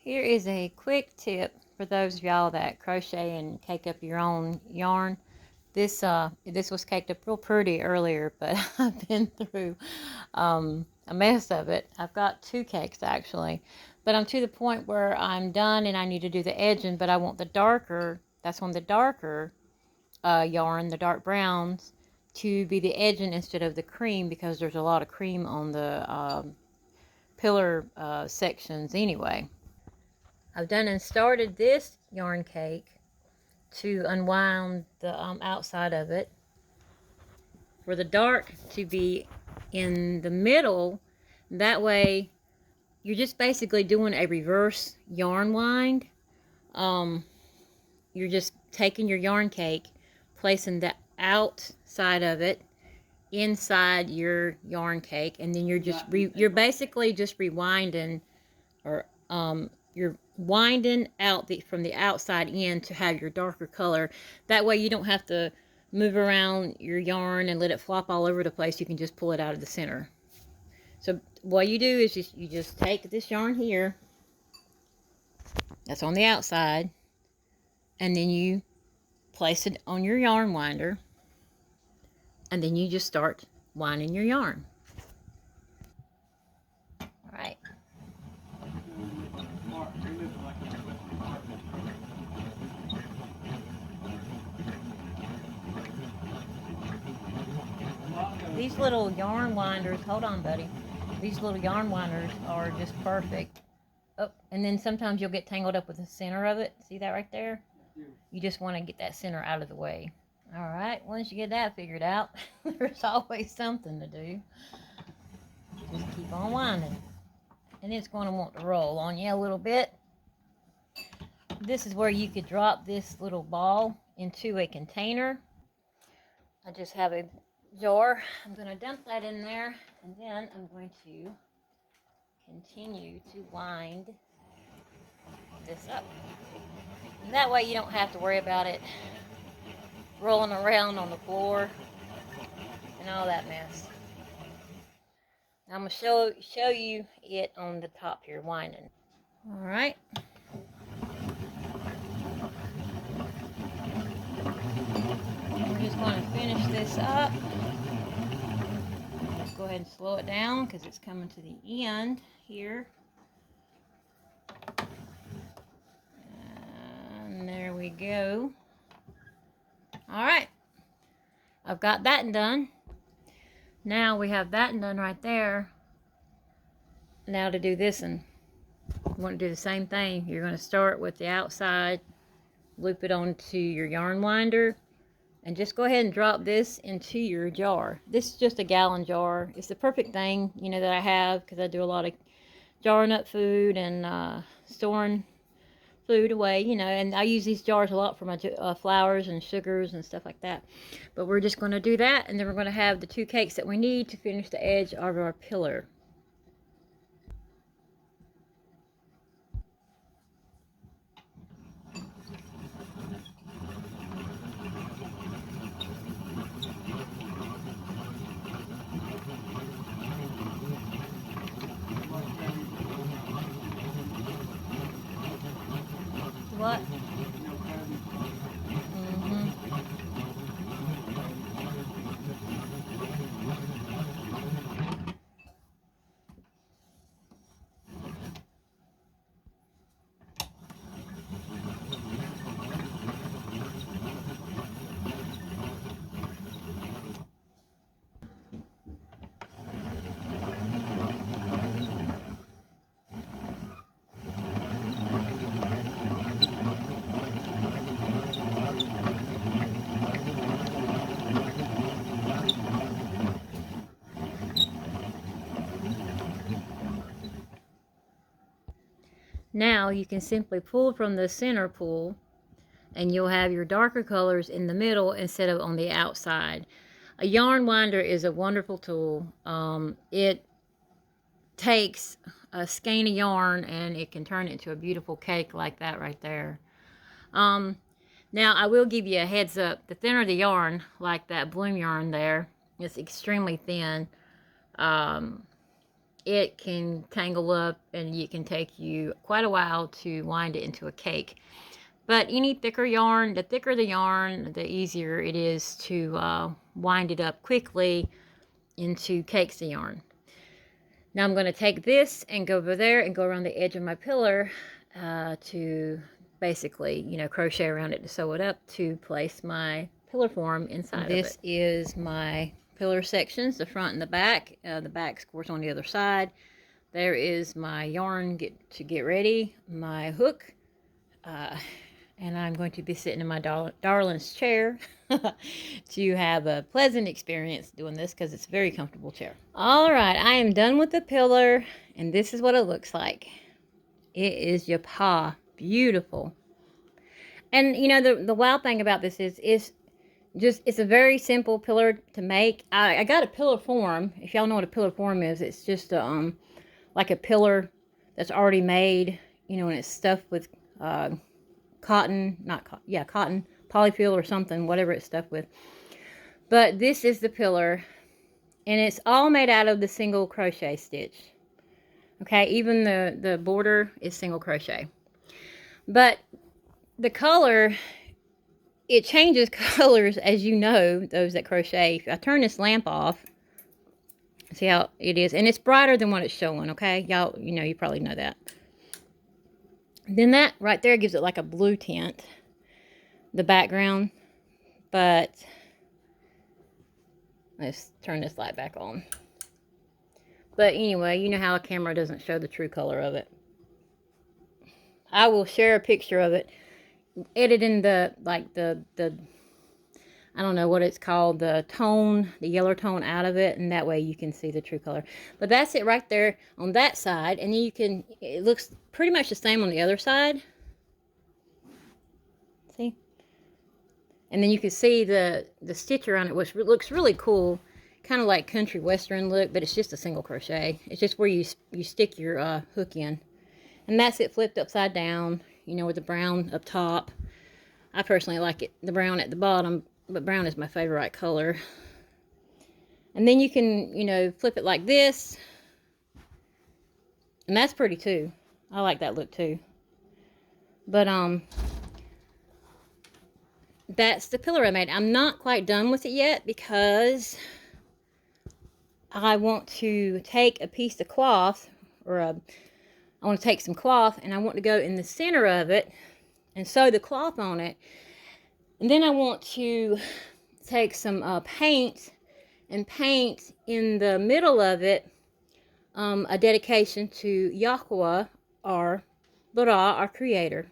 Here is a quick tip for those of y'all that crochet and cake up your own yarn. This was caked up real pretty earlier, but I've been through a mess of it. I've got 2 cakes actually, but I'm to the point where I'm done and I need to do the edging, but I want the darker, that's on the darker yarn, the dark browns, to be the edging instead of the cream, because there's a lot of cream on the pillar sections anyway. I've done and started this yarn cake to unwind the outside of it, for the dark to be in the middle. That way you're just basically doing a reverse yarn wind. You're just taking your yarn cake, placing the outside of it inside your yarn cake, and then you're basically just rewinding, or you're winding out from the outside in to have your darker color. That way you don't have to move around your yarn and let it flop all over the place. You can just pull it out of the center. So what you do is you just take this yarn here that's on the outside, and then you place it on your yarn winder, and then you just start winding your yarn. All right. These little yarn winders, hold on buddy, these little yarn winders are just perfect. Oh, and then sometimes you'll get tangled up with the center of it. See that right there? You just want to get that center out of the way. All right, once you get that figured out, there's always something to do. Just keep on winding. And it's going to want to roll on you a little bit. This is where you could drop this little ball into a container. I just have a jar. I'm going to dump that in there, and then I'm going to continue to wind this up. And that way you don't have to worry about it rolling around on the floor and all that mess. I'm going to show you it on the top here, winding. All right. We're just going to finish this up. Let's go ahead and slow it down because it's coming to the end here. And there we go. All right. I've got that done. Now we have that done right there. Now to do this, and you want to do the same thing. You're going to start with the outside, loop it onto your yarn winder, and just go ahead and drop this into your jar. This is just a gallon jar. It's the perfect thing, you know, that I have, because I do a lot of jarring up food and storing food away, you know, and I use these jars a lot for my flours and sugars and stuff like that. But we're just going to do that, and then we're going to have the 2 cakes that we need to finish the edge of our pillar. What? Now you can simply pull from the center pull, and you'll have your darker colors in the middle instead of on the outside. A yarn winder is a wonderful tool. It takes a skein of yarn and it can turn it into a beautiful cake like that right there. Now I will give you a heads up. The thinner the yarn, like that bloom yarn there, it's extremely thin. it can tangle up and it can take you quite a while to wind it into a cake. But any thicker yarn, the thicker the yarn, the easier it is to wind it up quickly into cakes of yarn. Now I'm going to take this and go over there and go around the edge of my pillar to basically, you know, crochet around it to sew it up to place my pillar form inside of it. This is my pillar sections, the front and the back. The back's, of course, on the other side. There is my yarn to get ready, my hook, and I'm going to be sitting in my darling's chair to have a pleasant experience doing this because it's a very comfortable chair. All right, I am done with the pillar, and this is what it looks like. It is YaHUaH, beautiful. And you know, the wild thing about this is it's a very simple pillar to make. I got a pillar form. If y'all know what a pillar form is, it's just like a pillar that's already made, you know, and it's stuffed with cotton, cotton, polyfill or something, whatever it's stuffed with. But this is the pillar, and it's all made out of the single crochet stitch. Okay, even the border is single crochet. But the color, it changes colors, as you know, those that crochet. If I turn this lamp off, see how it is, and it's brighter than what it's showing, okay? Y'all, you know, you probably know that. Then that right there gives it like a blue tint, the background. But let's turn this light back on. But anyway, you know how a camera doesn't show the true color of it. I will share a picture of it, editing the I don't know what it's called, the tone, the yellow tone out of it, and that way you can see the true color. But that's it right there on that side, and then you can, it looks pretty much the same on the other side. See? And then you can see the stitch around it, which looks really cool, kind of like country western look, but it's just a single crochet. It's just where you stick your hook in. And that's it flipped upside down, you know, with the brown up top. I personally like it, the brown at the bottom, but brown is my favorite color. And then you can, you know, flip it like this. And that's pretty too. I like that look too. But that's the pillar I made. I'm not quite done with it yet because I want to take a piece of cloth, or I want to take some cloth, and I want to go in the center of it and sew the cloth on it. And then I want to take some paint and paint in the middle of it a dedication to YaHUaH, our Bara, our creator.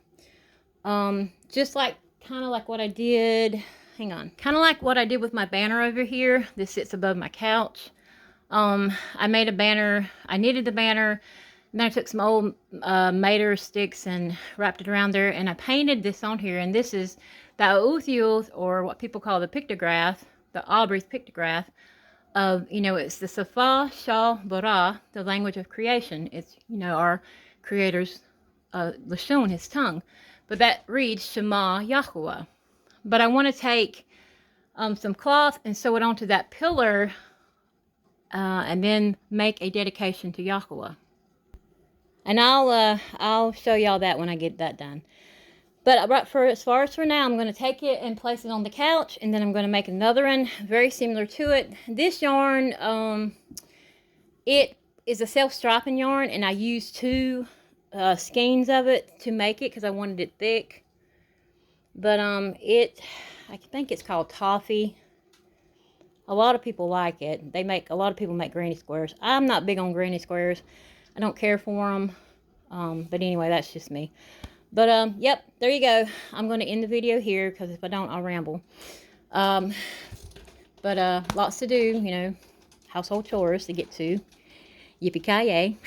Just like, kind of like what I did, hang on, kind of like what I did with my banner over here. This sits above my couch. I made a banner, I knitted the banner, then I took some old mater sticks and wrapped it around there, and I painted this on here, and this is the YaHUaH, or what people call the pictograph, the Aubrey's pictograph of, you know, it's the Safa Shal Bara, the language of creation. It's, you know, our creator's Lashon, his tongue. But that reads Shema YaHUaH. But I want to take some cloth and sew it onto that pillar and then make a dedication to YaHUaH. And I'll show y'all that when I get that done. But right as far as for now, I'm going to take it and place it on the couch, and then I'm going to make another one very similar to it. This yarn, it is a self-striping yarn, and I used 2 skeins of it to make it because I wanted it thick. But I think it's called Toffee. A lot of people like it. A lot of people make granny squares. I'm not big on granny squares. I don't care for them. But anyway, that's just me. But, yep, there you go. I'm going to end the video here because if I don't, I'll ramble. But lots to do, you know, household chores to get to. Yippee-ki-yay.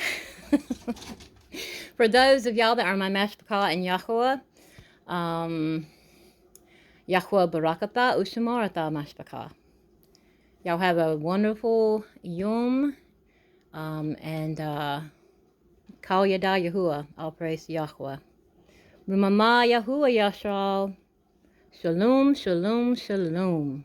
For those of y'all that are my mashpachah and YaHUaH, YaHUaH barakatah ushamarata mashpachah. Y'all have a wonderful yom, and kal yada YaHUaH. All praise to YaHUaH. RUMaMaH YaHUaH YaSHaRAL. Shalom, shalom, shalom.